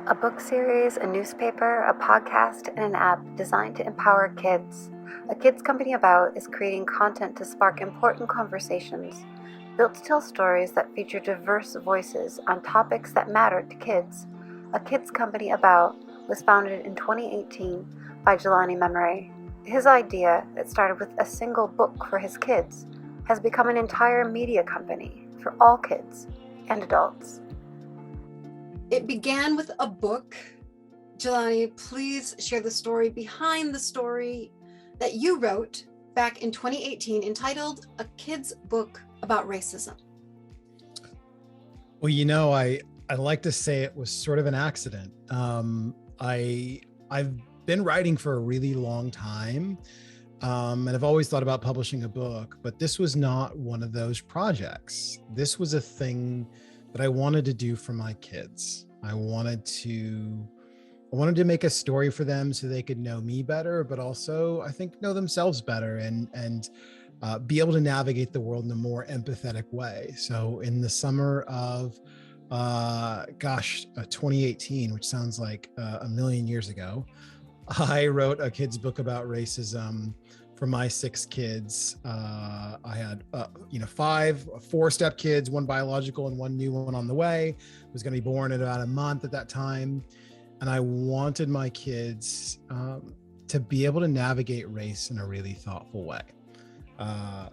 A book series, a newspaper, a podcast, and an app designed to empower kids. A kids company About is creating content to spark important conversations, built to tell stories that feature diverse voices on topics that matter to kids. A kids company About was founded in 2018 by Jelani Memory. His idea, that started with a single book for his kids, has become an entire media company for all kids and adults. It began with a book. Jelani, please share the story behind the story that you wrote back in 2018 entitled A Kid's Book About Racism. Well, I like to say it was sort of an accident. I've been writing for a really long time, and I've always thought about publishing a book, but this was not one of those projects. This was a thing that I wanted to do for my kids. I wanted to make a story for them so they could know me better, but also I think know themselves better and be able to navigate the world in a more empathetic way. So in the summer of 2018, which sounds like a million years ago, I wrote a kid's book about racism for my 6 kids. I had, 4 stepkids, 1 biological and 1 new one on the way. It was going to be born in about a month at that time. And I wanted my kids to be able to navigate race in a really thoughtful way.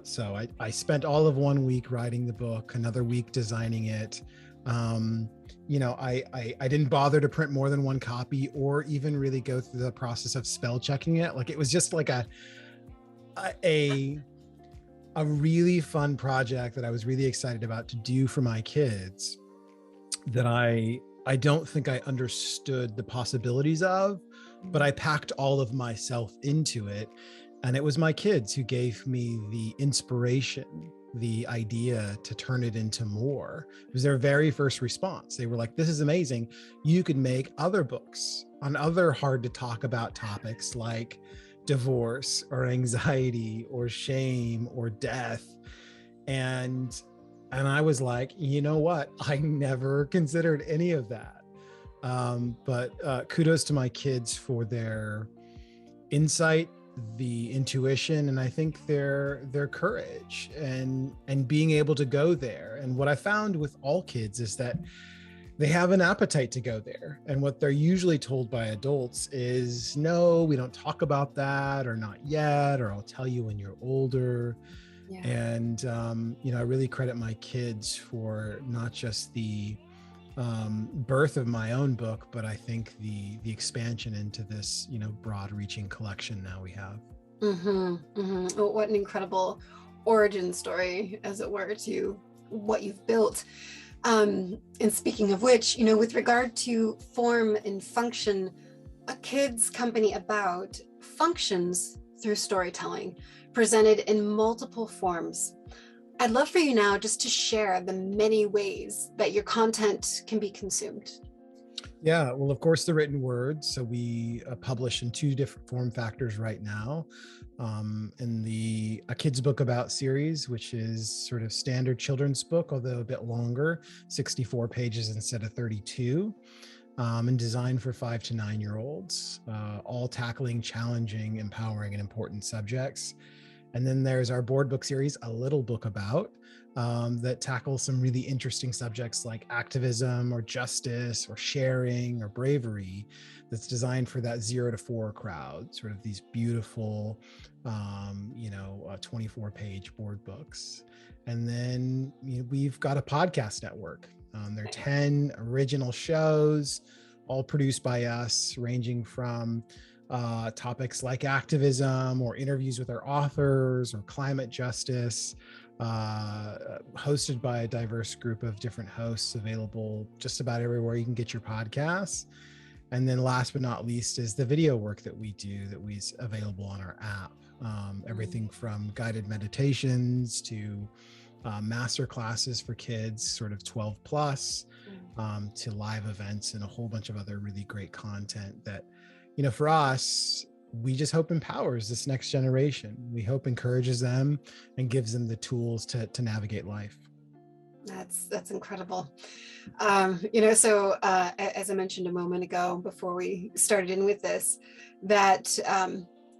So I spent all of 1 week writing the book, another week designing it. I didn't bother to print more than 1 copy or even really go through the process of spell checking it. Like, it was just like a really fun project that I was really excited about to do for my kids, that I don't think I understood the possibilities of, but I packed all of myself into it. And it was my kids who gave me the inspiration, the idea to turn it into more. It was their very first response. They were like, this is amazing. You could make other books on other hard to talk about topics like divorce or anxiety or shame or death. And I was like, you know what? I never considered any of that. But kudos to my kids for their insight, the intuition, and I think their courage and being able to go there. And what I found with all kids is that they have an appetite to go there. And what they're usually told by adults is, no, we don't talk about that, or not yet, or I'll tell you when you're older. Yeah. And, I really credit my kids for not just the birth of my own book, but I think the expansion into this, broad reaching collection now we have. Oh, what an incredible origin story, as it were, to what you've built. And speaking of which, with regard to form and function, a kids company About functions through storytelling, presented in multiple forms. I'd love for you now just to share the many ways that your content can be consumed. Yeah, well, of course, the written word. So we publish in 2 different form factors right now. In the A Kid's Book About series, which is sort of standard children's book, although a bit longer, 64 pages instead of 32, and designed for 5 to 9-year-olds, all tackling challenging, empowering, and important subjects. And then there's our board book series, A Little Book About, that tackles some really interesting subjects like activism or justice or sharing or bravery, that's designed for that 0 to 4 crowd, sort of these beautiful, 24-page board books. And then we've got a podcast network. There are 10 original shows, all produced by us, ranging from topics like activism or interviews with our authors or climate justice, hosted by a diverse group of different hosts, available just about everywhere you can get your podcasts. And then last but not least is the video work that we do, that is available on our app. Everything from guided meditations to master classes for kids, sort of 12 plus, to live events and a whole bunch of other really great content that, for us, we just hope empowers this next generation. We hope encourages them and gives them the tools to navigate life. That's incredible. As I mentioned a moment ago, before we started in with this, that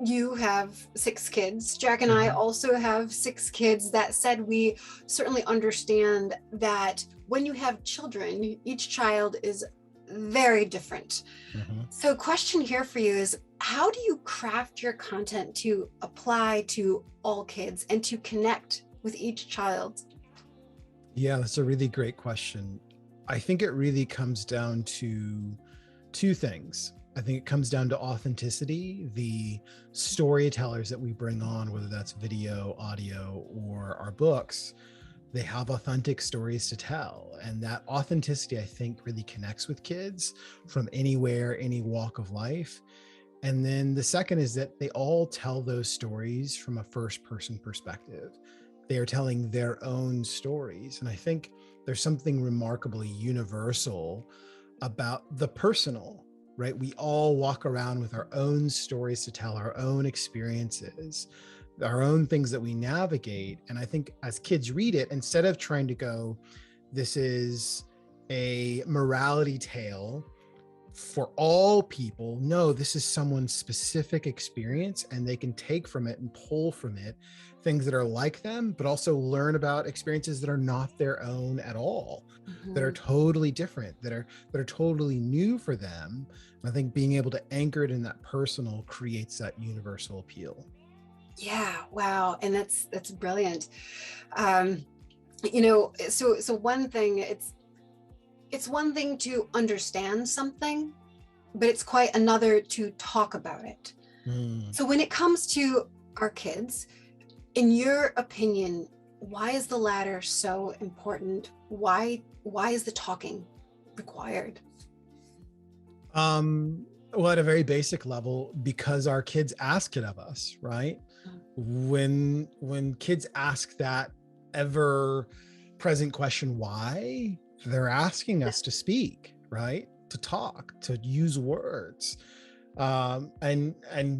you have 6 kids. Jack and I Mhm. also have 6 kids. That said, we certainly understand that when you have children, each child is very different. Mhm. So question here for you is, how do you craft your content to apply to all kids and to connect with each child? Yeah, that's a really great question. I think it really comes down to two things. I think it comes down to authenticity, the storytellers that we bring on, whether that's video, audio, or our books, they have authentic stories to tell. And that authenticity, I think, really connects with kids from anywhere, any walk of life. And then the second is that they all tell those stories from a first person perspective. They are telling their own stories. And I think there's something remarkably universal about the personal, right? We all walk around with our own stories to tell, our own experiences, our own things that we navigate. And I think as kids read it, instead of trying to go, this is a morality tale for all people, no, this is someone's specific experience, and they can take from it and pull from it things that are like them, but also learn about experiences that are not their own at all, that are totally different, that are totally new for them. And I think being able to anchor it in that personal creates that universal appeal. Yeah, wow. And that's brilliant. So one thing, it's one thing to understand something, but it's quite another to talk about it. Mm. So when it comes to our kids, in your opinion, why is the latter so important? Why is the talking required? Well, at a very basic level, because our kids ask it of us, right? When kids ask that ever present question, why, they're asking us to speak, right? To talk, to use words. And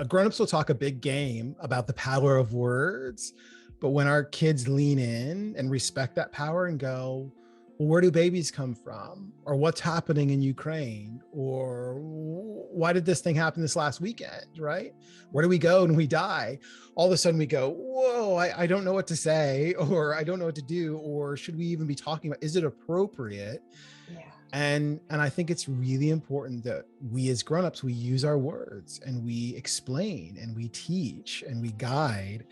grown-ups will talk a big game about the power of words, but when our kids lean in and respect that power and go, well, where do babies come from, or what's happening in Ukraine, or why did this thing happen this last weekend, right? Where do we go when we die? All of a sudden we go, whoa, I don't know what to say, or I don't know what to do, or should we even be talking about, is it appropriate? Yeah. And I think it's really important that we as grown-ups, we use our words and we explain and we teach and we guide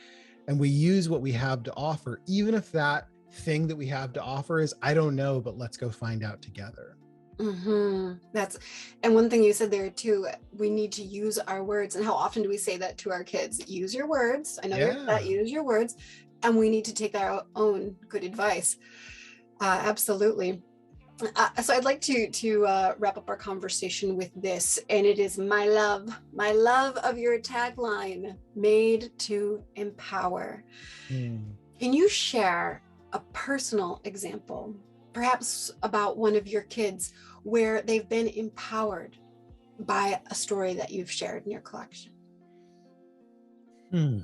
and we use what we have to offer, even if that thing that we have to offer is, I don't know, but let's go find out together. And one thing you said there too, we need to use our words. And how often do we say that to our kids? Use your words. I know you're that, Yeah. use your words. And we need to take our own good advice. Absolutely. So I'd like to wrap up our conversation with this, and it is my love of your tagline, made to empower. Mm. Can you share a personal example, perhaps about one of your kids, where they've been empowered by a story that you've shared in your collection? Hmm.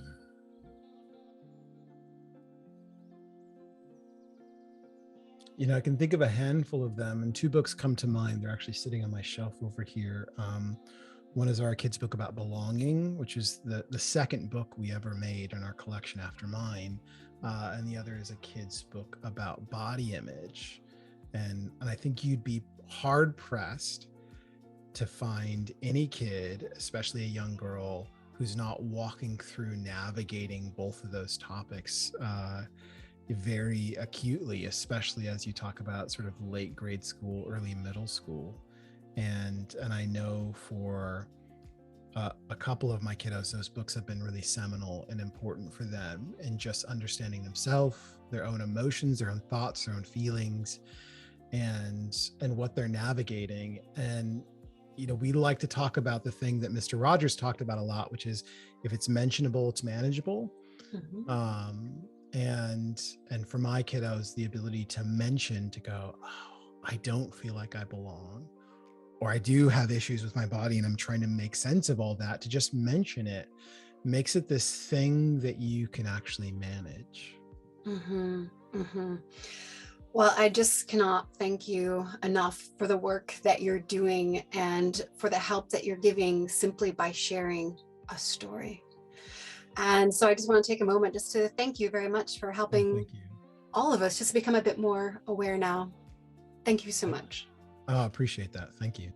I can think of a handful of them, and 2 books come to mind. They're actually sitting on my shelf over here. One is our kids' book about belonging, which is the second book we ever made in our collection after mine. And the other is a kid's book about body image. And I think you'd be hard pressed to find any kid, especially a young girl, who's not walking through navigating both of those topics very acutely, especially as you talk about sort of late grade school, early middle school. And I know for a couple of my kiddos, those books have been really seminal and important for them in just understanding themselves, their own emotions, their own thoughts, their own feelings, and what they're navigating. And we like to talk about the thing that Mr. Rogers talked about a lot, which is, if it's mentionable, it's manageable. Mhm. And for my kiddos, the ability to mention, to go, oh, I don't feel like I belong, or I do have issues with my body and I'm trying to make sense of all that, to just mention it makes it this thing that you can actually manage. Mm-hmm. Mm-hmm. Well, I just cannot thank you enough for the work that you're doing and for the help that you're giving simply by sharing a story. And so I just want to take a moment just to thank you very much for helping Thank you. all of us just become a bit more aware now. Thank you so much. Oh, I appreciate that. Thank you.